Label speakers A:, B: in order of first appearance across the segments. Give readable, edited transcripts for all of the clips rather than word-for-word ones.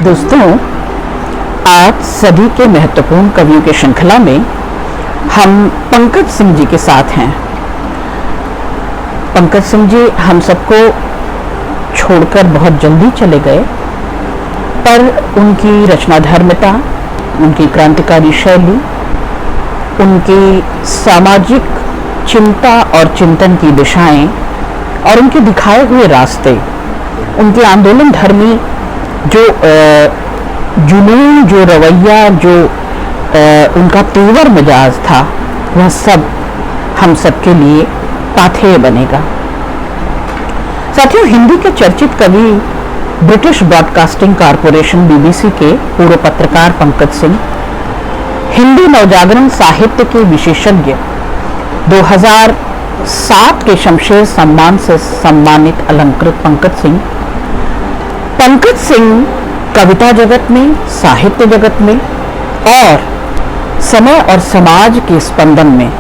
A: दोस्तों, आज सदी के महत्वपूर्ण कवियों की श्रृंखला में हम पंकज सिंह जी के साथ हैं। पंकज सिंह जी हम सबको छोड़कर बहुत जल्दी चले गए, पर उनकी रचनाधर्मिता, उनकी क्रांतिकारी शैली, उनकी सामाजिक चिंता और चिंतन की दिशाएं और उनके दिखाए हुए रास्ते, उनके आंदोलन धर्मी जो जुनून, जो रवैया, जो उनका तेवर मिजाज था, वह सब हम सबके लिए पाथेय बनेगा। साथियों, हिंदी के चर्चित कवि, ब्रिटिश ब्रॉडकास्टिंग कॉरपोरेशन बीबीसी के पूर्व पत्रकार पंकज सिंह, हिंदी नवजागरण साहित्य के विशेषज्ञ, 2007 के शमशेर सम्मान से सम्मानित अलंकृत पंकज सिंह कविता जगत में, साहित्य जगत में और समय और समाज के स्पंदन में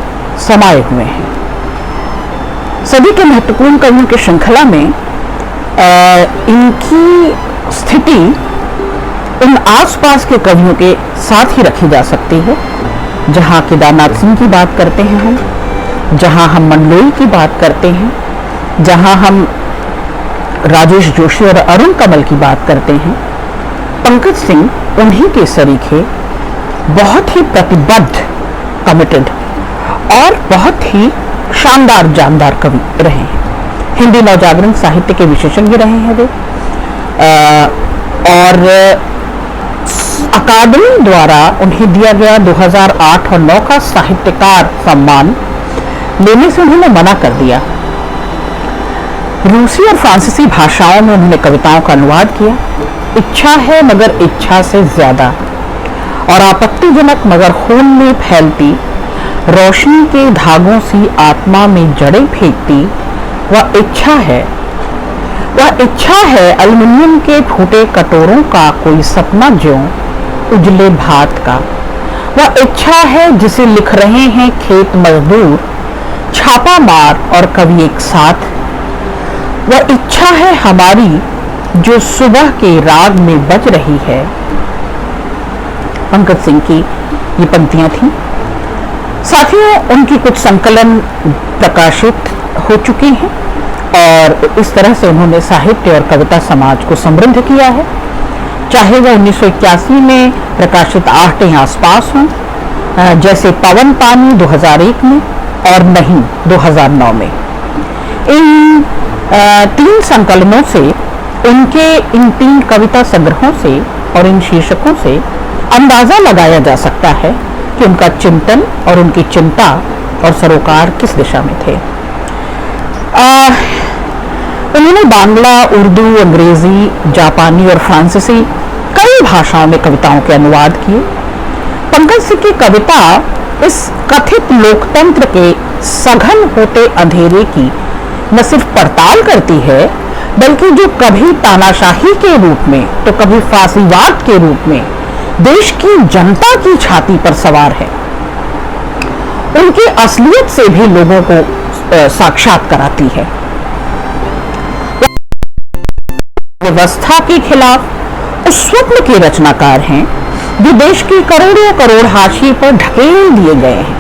A: समाये हुए हैं। सभी के महत्वपूर्ण कवियों की श्रृंखला में इनकी स्थिति उन आसपास के कवियों के साथ ही रखी जा सकती है। जहां केदारनाथ सिंह की बात करते हैं हम, जहां हम मंडलोई की बात करते हैं, जहां हम राजेश जोशी और अरुण कमल की बात करते हैं, पंकज सिंह उन्हीं के सरीखे बहुत ही प्रतिबद्ध, कमिटेड और बहुत ही शानदार जानदार कवि रहे हैं। हिंदी नवजागरण साहित्य के विशेषज्ञ रहे हैं वे, और अकादमी द्वारा उन्हें दिया गया 2008 और 9 का साहित्यकार सम्मान लेने से उन्होंने मना कर दिया। रूसी और फ्रांसीसी भाषाओं में उन्होंने कविताओं का अनुवाद किया। इच्छा है मगर इच्छा से ज्यादा, और आपत्तिजनक मगर खून में फैलती, रोशनी के धागों सी आत्मा में जड़ें फेंकती, वह इच्छा है एल्युमिनियम के फूटे कटोरों का कोई सपना ज्यों उजले भात का। वह इच्छा है जिसे लिख रहे हैं खेत मजदूर, छापा मार और कवि एक साथ। वह इच्छा है हमारी जो सुबह के राग में बज रही है। पंकज सिंह की ये पंक्तियां थी। साथियों, उनकी कुछ संकलन प्रकाशित हो चुकी हैं और इस तरह से उन्होंने साहित्य और कविता समाज को समृद्ध किया है। चाहे वह 1981 में प्रकाशित आहटें आसपास हों, जैसे पवन पानी 2001 में, और नहीं 2009 में। इन 3 संकलनों से, उनके इन 3 कविता संग्रहों से और इन शीर्षकों से अंदाजा लगाया जा सकता है कि उनका चिंतन और उनकी चिंता और सरोकार किस दिशा में थे। उन्होंने बांग्ला, उर्दू, अंग्रेजी, जापानी और फ्रांसीसी कई भाषाओं में कविताओं के अनुवाद किए। पंकज सिंह की कविता इस कथित लोकतंत्र के सघन होते अंधेरे की न सिर्फ पड़ताल करती है, बल्कि जो कभी तानाशाही के रूप में तो कभी फांसीवाद के रूप में देश की जनता की छाती पर सवार है, उनकी असलियत से भी लोगों को साक्षात कराती है। व्यवस्था के खिलाफ उस स्वप्न के रचनाकार हैं जो देश की करोड़ों करोड़ हाशिए पर ढकेल दिए गए हैं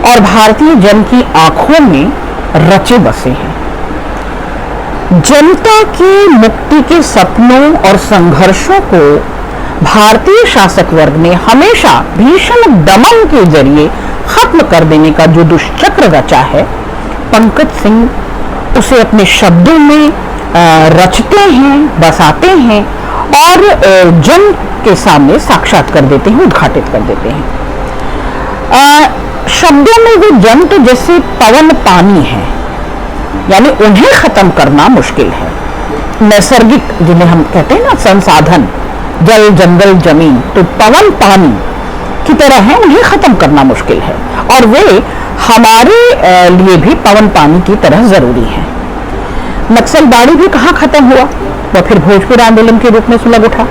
A: और भारतीय जन की आंखों में रचे बसे हैं। जनता की मुक्ति के सपनों और संघर्षों को भारतीय शासक वर्ग ने हमेशा भीषण दमन के जरिए खत्म कर देने का जो दुष्चक्र रचा है, पंकज सिंह उसे अपने शब्दों में रचते हैं, बसाते हैं और जन के सामने साक्षात कर देते हैं, उद्घाटित कर देते हैं। शब्दों में वो जन तो जैसे पवन पानी है, यानी उन्हें खत्म करना मुश्किल है। नैसर्गिक, जिन्हें हम कहते हैं ना संसाधन, जल, जंगल, जमीन, तो पवन पानी की तरह है, उन्हें खत्म करना मुश्किल है और वे हमारे लिए भी पवन पानी की तरह जरूरी है। नक्सलबाड़ी भी कहाँ खत्म हुआ, वह फिर भोजपुर आंदोलन के रूप में सुलग उठा।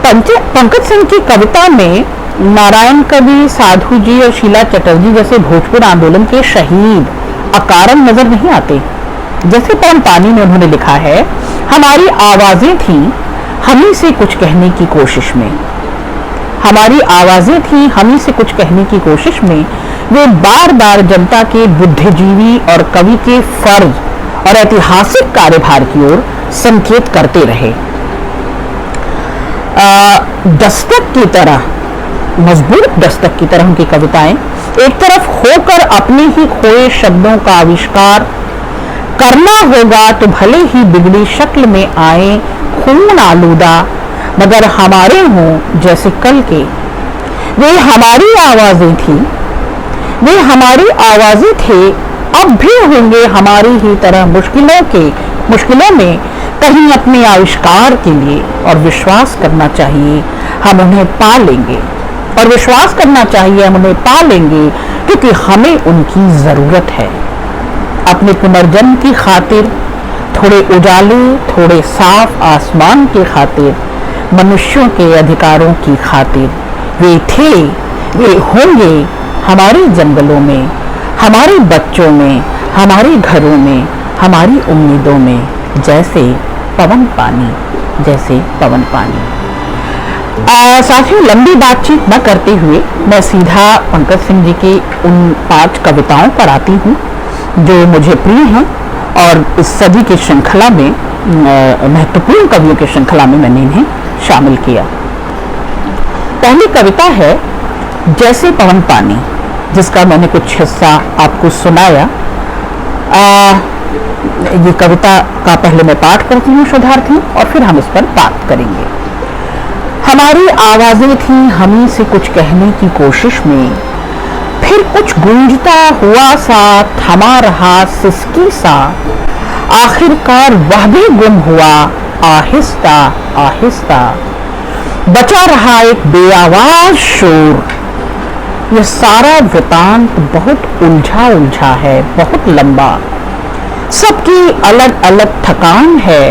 A: पंकज सिंह की कविता में नारायण कवि, साधु जी और शीला चटर्जी जैसे भोजपुर आंदोलन के शहीद अकारण नजर नहीं आते। जैसे पवन पानी में उन्होंने लिखा है, हमारी आवाजें थीं हमी से कुछ कहने की कोशिश में, हमारी आवाजें थी हमी से कुछ कहने की कोशिश में। वे बार बार जनता के बुद्धिजीवी और कवि के फर्ज और ऐतिहासिक कार्यभार की ओर संकेत करते रहे। दस्तक की तरह, मजबूत दस्तक की तरह उनकी कविताएं एक तरफ होकर अपने ही खोए शब्दों का आविष्कार करना होगा तो भले ही बिगड़ी शक्ल में आए खून आलूदा, मगर हमारे हों जैसे कल के। वे हमारी आवाजें थी, वे हमारी आवाजें थे, अब भी होंगे हमारी ही तरह मुश्किलों में कहीं अपने आविष्कार के लिए। और विश्वास करना चाहिए हम उन्हें पा लेंगे, और विश्वास करना चाहिए हम उन्हें पा लेंगे, क्योंकि हमें उनकी जरूरत है। अपने पुनर्जन्म की खातिर, थोड़े उजाले, थोड़े साफ आसमान की खातिर, मनुष्यों के अधिकारों की खातिर। वे थे, वे होंगे हमारे जंगलों में, हमारे बच्चों में, हमारे घरों में, हमारी उम्मीदों में, जैसे पवन पानी, जैसे पवन पानी। साथियों, लंबी बातचीत न करते हुए मैं सीधा पंकज सिंह जी की उन 5 कविताओं पर आती हूँ जो मुझे प्रिय हैं और इस सदी की श्रृंखला में, महत्वपूर्ण कवियों की श्रृंखला में मैंने इन्हें शामिल किया। पहली कविता है जैसे पवन पानी, जिसका मैंने कुछ हिस्सा आपको सुनाया। ये कविता का पहले मैं पाठ करती हूँ शोधार्थी, और फिर हम इस पर बात करेंगे। हमारी आवाजें थी हमी से कुछ कहने की कोशिश में, फिर कुछ गूंजता हुआ सा थमा रहा सिसकी सा, आखिरकार वह भी गुम हुआ आहिस्ता आहिस्ता, बचा रहा एक बेआवाज शोर। यह सारा वृतांत बहुत उलझा उलझा है, बहुत लंबा, सबकी अलग अलग थकान है,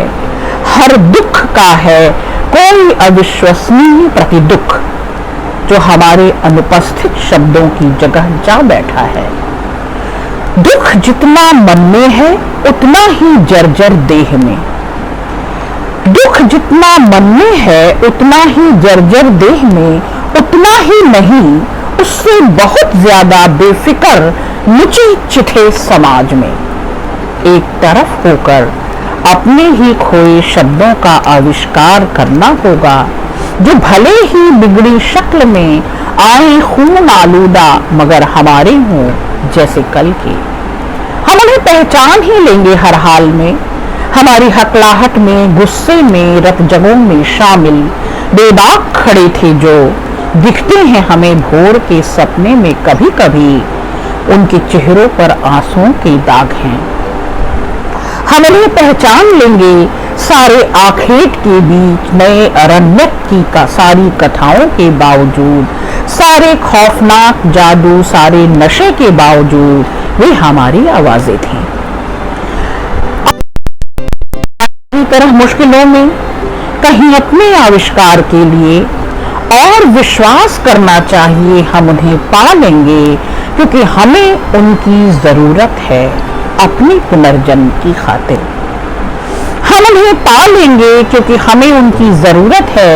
A: हर दुख का है कोई अविश्वसनीय प्रतिदुख, जो हमारे अनुपस्थित शब्दों की जगह जा बैठा है। दुख जितना मन में है उतना ही जर्जर देह में, दुख जितना मन में है उतना ही जर्जर देह में, उतना ही नहीं उससे बहुत ज्यादा बेफिक्र नीचे चिथे समाज में। एक तरफ होकर अपने ही खोए शब्दों का आविष्कार करना होगा, जो भले ही बिगड़ी शक्ल में आए खून आलूदा, मगर हमारे हों जैसे कल के। हम उन्हें पहचान ही लेंगे हर हाल में, हमारी हकलाहट में, गुस्से में, रतजगों में शामिल बेबाक खड़े थे जो दिखते हैं हमें भोर के सपने में। कभी कभी उनके चेहरों पर आंसुओं के दाग हैं। हम उन्हें पहचान लेंगे सारे आखेट के बीच, नए अरण्यक की सारी कथाओं के बावजूद, सारे खौफनाक जादू, सारे नशे के बावजूद, वे हमारी आवाजें थीं। इसी तरह मुश्किलों में कहीं अपने आविष्कार के लिए और विश्वास करना चाहिए हम उन्हें पा लेंगे, क्योंकि हमें उनकी जरूरत है अपनी पुनर्जन्म की खातिर। हम उन्हें पा लेंगे क्योंकि हमें उनकी जरूरत है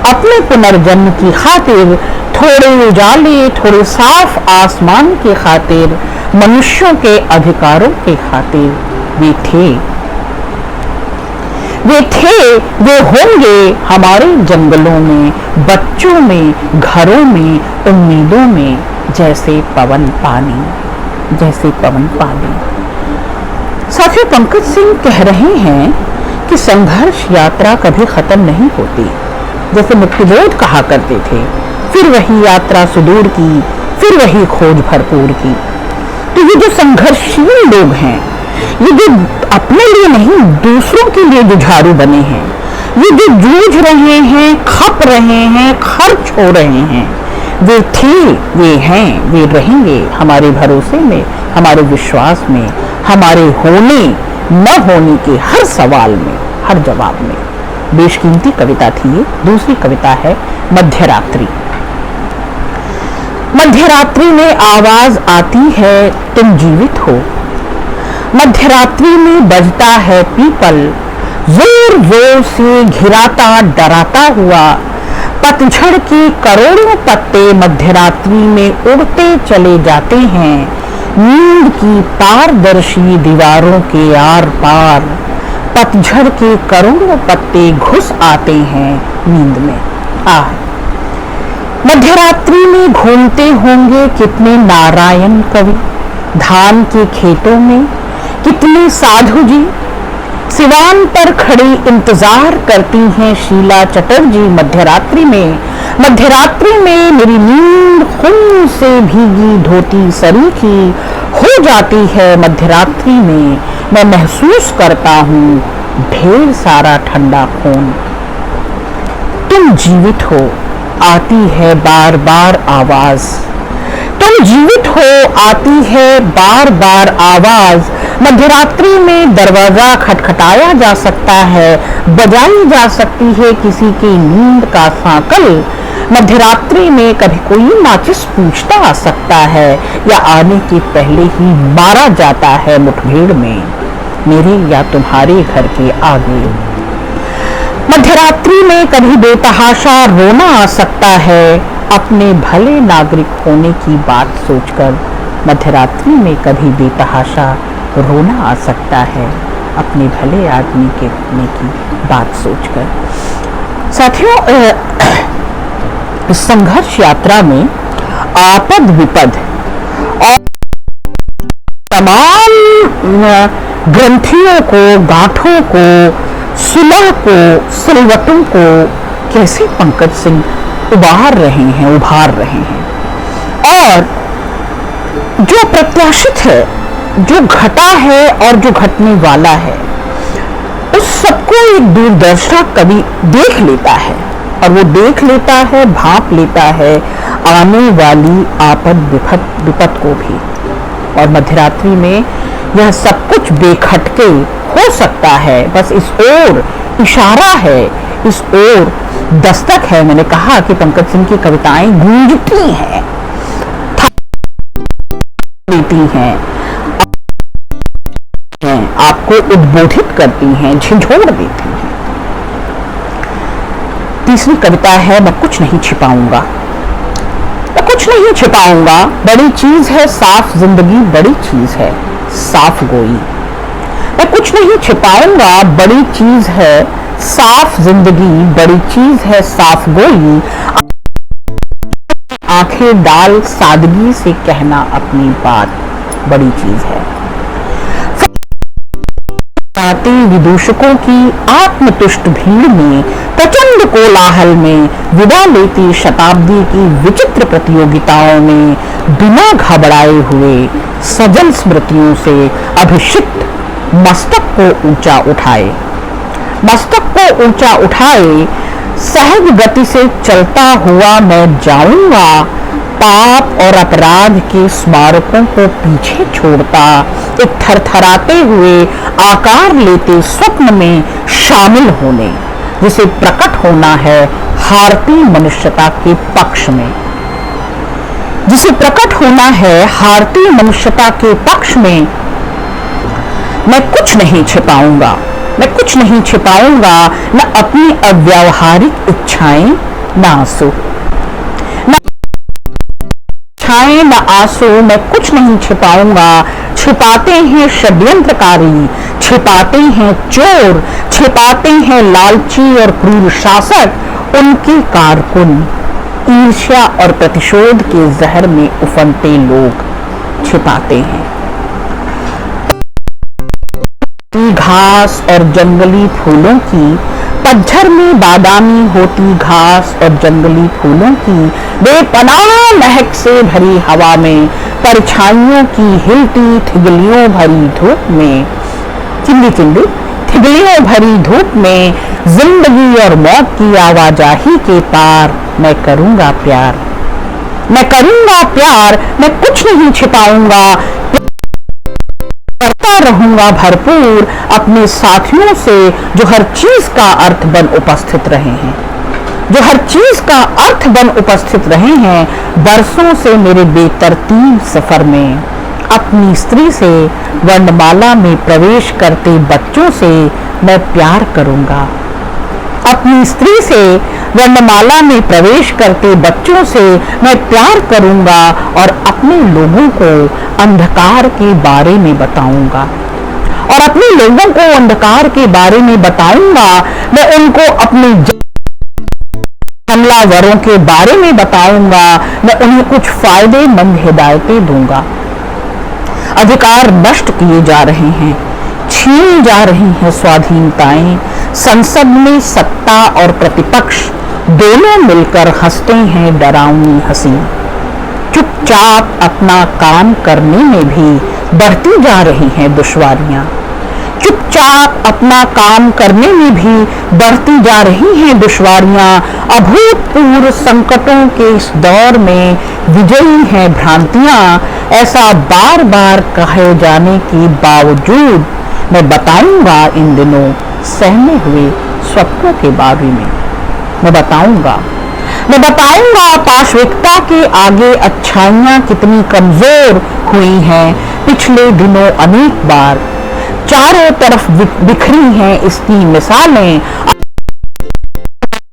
A: अपने पुनर्जन्म की खातिर, थोड़े उजाले, थोड़े साफ आसमान की खातिर, मनुष्यों के अधिकारों के खातिर। वे थे, वे होंगे हमारे जंगलों में, बच्चों में, घरों में, उम्मीदों में, जैसे पवन पानी, जैसे पवन पानी। साथियों, पंकज सिंह कह रहे हैं कि संघर्ष यात्रा कभी खत्म नहीं होती। जैसे मुक्तिबोध कहा करते थे, फिर वही यात्रा सुदूर की, फिर वही खोज भरपूर की। तो ये जो संघर्षशील लोग हैं, ये जो अपने लिए नहीं दूसरों के लिए जुझारू बने हैं, ये जो जूझ रहे हैं, खप रहे हैं, खर्च हो रहे हैं, वे थे, वे हैं, वे रहेंगे हमारे भरोसे में, हमारे विश्वास में, हमारे होने न होने के हर सवाल में, हर जवाब में। बेशकीमती कविता थी ये। दूसरी कविता है मध्यरात्रि। मध्यरात्रि में आवाज आती है तुम जीवित हो, मध्यरात्रि में बजता है पीपल, जोर जोर से घिराता डराता हुआ पतझड़ के करोड़ों पत्ते मध्यरात्रि में उड़ते चले जाते हैं नींद की पारदर्शी दीवारों के आर पार। पतझड़ के करोड़ों पत्ते घुस आते हैं नींद में। मध्यरात्रि में घूमते होंगे कितने नारायण कवि, धान के खेतों में कितने साधु जी, सिवान पर खड़ी इंतजार करती हैं शीला चटर्जी मध्यरात्रि में। मध्यरात्रि में मेरी नींद खून से भीगी धोती सरीखी हो जाती है। मध्यरात्रि में मैं महसूस करता हूँ ढेर सारा ठंडा खून। तुम जीवित हो, आती है बार बार आवाज। तुम जीवित हो, आती है बार बार आवाज। मध्यरात्रि में दरवाजा खटखटाया जा सकता है, बजाई जा सकती है किसी की नींद का सांकल। मध्यरात्रि में कभी कोई माचिस पूछता आ सकता है या आने के पहले ही मारा जाता है मुठभेड़ में, मेरे या तुम्हारे घर के आगे। मध्यरात्रि में कभी बेतहाशा रोना आ सकता है अपने भले नागरिक होने की बात सोचकर। मध्यरात्रि में कभी बेतहाशा रोना आ सकता है अपने भले आदमी के होने की बात सोचकर। साथियों, इस संघर्ष यात्रा में आपद विपद और तमाम ग्रंथियों को, गांठों को, सुलह को, सिलवटों को कैसे पंकज सिंह उभार रहे हैं और जो प्रत्याशित है, जो घटा है और जो घटने वाला है, उस सबको एक दूरदर्शक कवि देख लेता है और वो देख लेता है, भांप लेता है आने वाली आपद विपद को भी। और मध्यरात्रि में यह सब कुछ बेखटके हो सकता है, बस इस ओर इशारा है, इस ओर दस्तक है। मैंने कहा कि पंकज सिंह की कविताएं गूंजती हैं, देती हैं, आपको उद्बोधित करती हैं, झिझोड़ देती हैं। तीसरी कविता है मैं कुछ नहीं छिपाऊंगा। मैं कुछ नहीं छिपाऊंगा, बड़ी चीज है साफ जिंदगी, बड़ी चीज है साफ गोई। मैं कुछ नहीं छिपाऊंगा, बड़ी चीज है साफ जिंदगी, बड़ी चीज है साफ गोई। आंखें डाल सादगी से कहना अपनी बात, बड़ी चीज है। विदूषकों की आत्मतुष्ट भीड़ में, प्रचंड कोलाहल में, विदा लेती शताब्दी की विचित्र प्रतियोगिताओं में, बिना घबराए हुए सजल स्मृतियों से अभिषिक्त मस्तक को ऊंचा उठाए, मस्तक को ऊंचा उठाए, सहज गति से चलता हुआ मैं जाऊंगा, पाप और अपराध के स्मारकों को पीछे छोड़ता, एक थरथराते हुए आकार लेते स्वप्न में शामिल होने, जिसे प्रकट होना है हारती मनुष्यता के पक्ष में, जिसे प्रकट होना है हारती मनुष्यता के पक्ष में। मैं कुछ नहीं छिपाऊंगा, मैं कुछ नहीं छिपाऊंगा, न अपनी अव्यावहारिक इच्छाएं, न आंसू, न आंसू, मैं कुछ नहीं छिपाऊंगा। छिपाते हैं षड्यंत्रकारी, छिपाते हैं चोर, छिपाते हैं लालची और क्रूर शासक, उनके कारकुन, ईर्ष्या और प्रतिशोध के जहर में उफनते लोग छिपाते हैं। घास और जंगली फूलों की, पतझड़ में बादामी होती घास और जंगली फूलों की, बेपनाह महक से भरी हवा में, परछाइयों की हिलती थिगलियों भरी धूप में, चिंदी चिंदी थिगलियों भरी धूप में, जिंदगी और मौत की आवाजाही के पार मैं करूंगा प्यार, मैं करूंगा प्यार, मैं कुछ नहीं छिपाऊंगा, करता रहूंगा भरपूर अपने साथियों से जो हर चीज का अर्थ बन उपस्थित रहे हैं, जो हर चीज का अर्थ बन उपस्थित रहे हैं बरसों से मेरे बेतरतीब सफर में। अपनी स्त्री से, वर्णमाला में प्रवेश करते बच्चों से, मैं प्यार करूंगा। अपनी स्त्री से, वर्णमाला में प्रवेश करते बच्चों से मैं प्यार करूंगा और अपने लोगों को अंधकार के बारे में बताऊंगा। और अपने लोगों को अंधकार के बारे में बताऊंगा। मैं उनको अपने हमलावरों के बारे में बताऊंगा। मैं उन्हें कुछ फायदेमंद हिदायतें दूंगा। अधिकार नष्ट किए जा रहे हैं, छीनी जा रही हैं स्वाधीनताएं। संसद में सत्ता और प्रतिपक्ष दोनों मिलकर हंसते हैं डरावनी हंसी। चुपचाप अपना काम करने में भी बढ़ती जा रही हैं दुश्वारियां। चुपचाप अपना काम करने में भी बढ़ती जा रही हैं दुश्वारियां। अभूतपूर्व संकटों के इस दौर में विजयी हैं भ्रांतियां। ऐसा बार बार कहे जाने के बावजूद मैं बताऊंगा इन दिनों सहमे हुए स्वप्नों के बारे में। मैं बताऊंगा पाशविकता के आगे अच्छाइयां कितनी कमजोर हुई हैं। पिछले दिनों अनेक बार चारों तरफ बिखरी हैं इसकी मिसालें।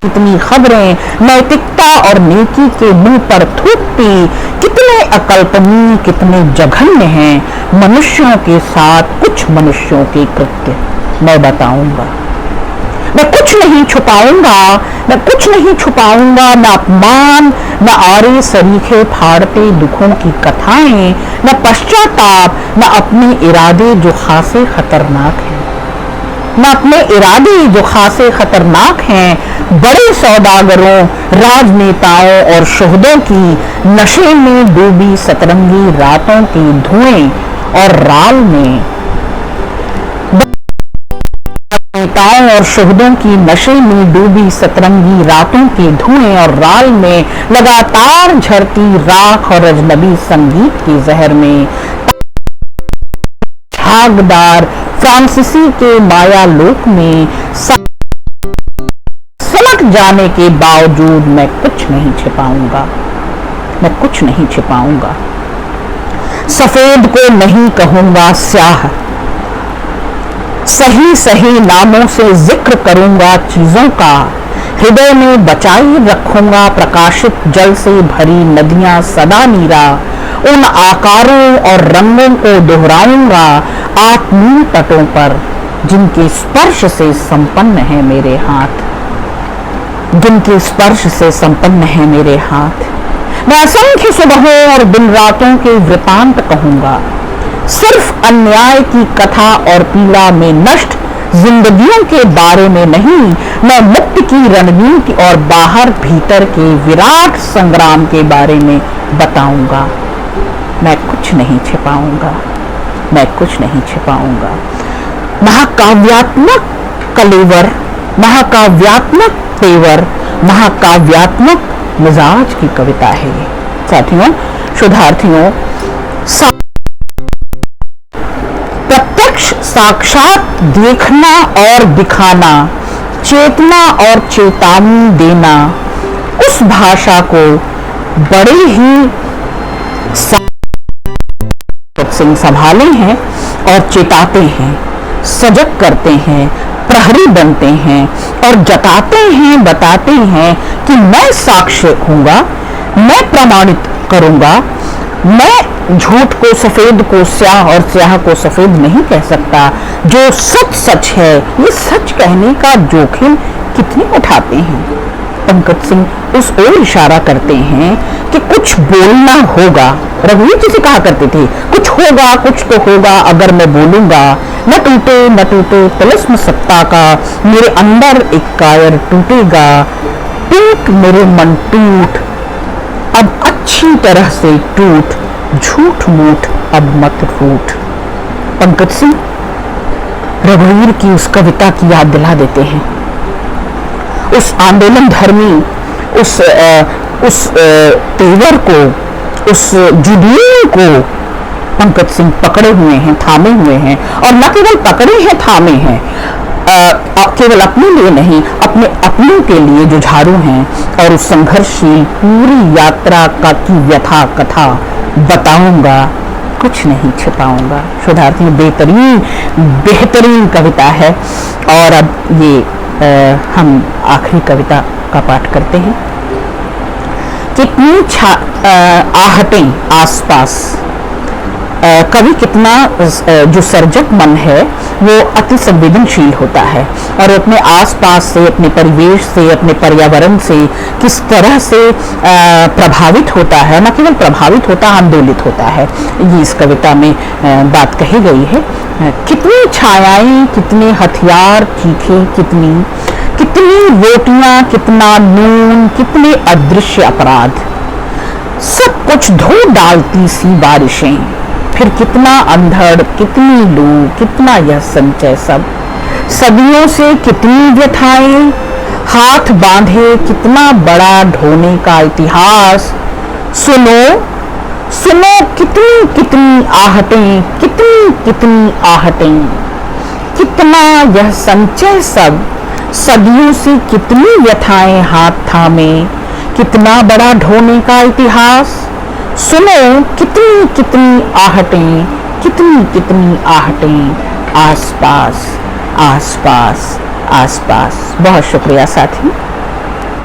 A: कितनी खबरें नैतिकता और नेकी के मुंह पर थूकती। कितने अकल्पनीय, कितने जघन्य हैं मनुष्यों के साथ कुछ मनुष्यों के कृत्य। मैं बताऊंगा। मैं कुछ नहीं छुपाऊंगा। न अपमान, न आरे सरीखे फाड़ते दुखों की कथाएं, न पश्चाताप, न अपने इरादे जो खासे खतरनाक हैं। बड़े सौदागरों, राजनेताओं और शोहदों की नशे में डूबी सतरंगी रातों के धुएं और राल में लगातार झरती राख और अजनबी संगीत के जहर में झागदार फ्रांसीसी के माया लोक में सलट जाने के बावजूद मैं कुछ नहीं छिपाऊंगा। सफेद को नहीं कहूंगा स्याह। सही नामों से जिक्र करूंगा चीजों का। हृदय में बचाई रखूंगा प्रकाशित जल से भरी नदियां सदा नीरा। उन आकारों और रंगों को दोहराऊंगा आत्मीय तटों पर जिनके स्पर्श से संपन्न है मेरे हाथ। मैं असंख्य सुबहों और दिन रातों के वृतांत कहूंगा। सिर्फ अन्याय की कथा और पीड़ा में नष्ट जिंदगियों के बारे में नहीं, मैं मुक्ति की रणनीति और बाहर भीतर के विराट संग्राम के बारे में बताऊंगा। मैं कुछ नहीं छिपाऊंगा। महाकाव्यात्मक कलेवर, महाकाव्यात्मक तेवर, महाकाव्यात्मक मिजाज की कविता है ये। साथियों, शोधार्थियों, प्रत्यक्ष साक्षात देखना और दिखाना, चेतना और चेतावनी देना, उस भाषा को बड़े ही सिंह संभाले हैं और चेताते हैं, सजग करते हैं, प्रहरी बनते हैं और जताते हैं, बताते हैं कि मैं साक्ष्य हूँगा, मैं प्रमाणित करूँगा। मैं झूठ को सफेद को स्याह और स्याह को सफेद नहीं कह सकता। जो सच है, ये सच कहने का जोखिम कितने उठाते हैं। पंकज सिंह उस ओर इशारा करते हैं कि कुछ बोलना होगा। रघुवीर जी से कहा करते थे, कुछ होगा, कुछ तो होगा अगर मैं बोलूंगा। न टूटे तिलिस्म सत्ता का, मेरे अंदर एक कायर टूटेगा। टूट मेरे मन टूट, अब अच्छी तरह से टूट, झूठ मूठ अब मत रूठ। पंकज सिंह रघुवीर की उस कविता की याद दिला देते हैं। उस आंदोलन धर्मी, उस तेवर को, उस जुबिली को पंकज सिंह पकड़े हुए हैं, थामे हुए हैं। और न केवल पकड़े हैं, थामे हैं, केवल अपने लिए नहीं, अपने के लिए जुझारू हैं। और उस संघर्षशील पूरी यात्रा की व्यथा कथा बताऊंगा कुछ नहीं छिपाऊंगा। शोधार्थी बेहतरीन कविता है। और अब ये हम आखिरी कविता का पाठ करते हैं। कितनी आहटें आसपास। कवि कितना जो सर्जक मन है वो अति संवेदनशील होता है और अपने आसपास से, अपने परिवेश से, अपने पर्यावरण से किस तरह से प्रभावित होता है, न केवल प्रभावित होता, आंदोलित होता है। ये इस कविता में बात कही गई है। कितनी छायाएं, कितने हथियार चीखे, कितनी रोटियां, कितना नून, कितने अदृश्य अपराध, सब कुछ धो डालती सी बारिशें। फिर कितना अंधड़, कितनी लू, कितना यह संचय सब, सदियों से कितनी व्यथाएं, हाथ बांधे कितना बड़ा ढोने का इतिहास। सुनो सुनो कितनी कितनी आहटें, कितनी आहटें, कितना यह संचय सब, सदियों से कितनी व्यथाएं हाथ थामे, कितना बड़ा ढोने का इतिहास। सुनो कितनी कितनी आहटें, कितनी आहटें, आसपास आसपास आसपास। बहुत शुक्रिया साथी।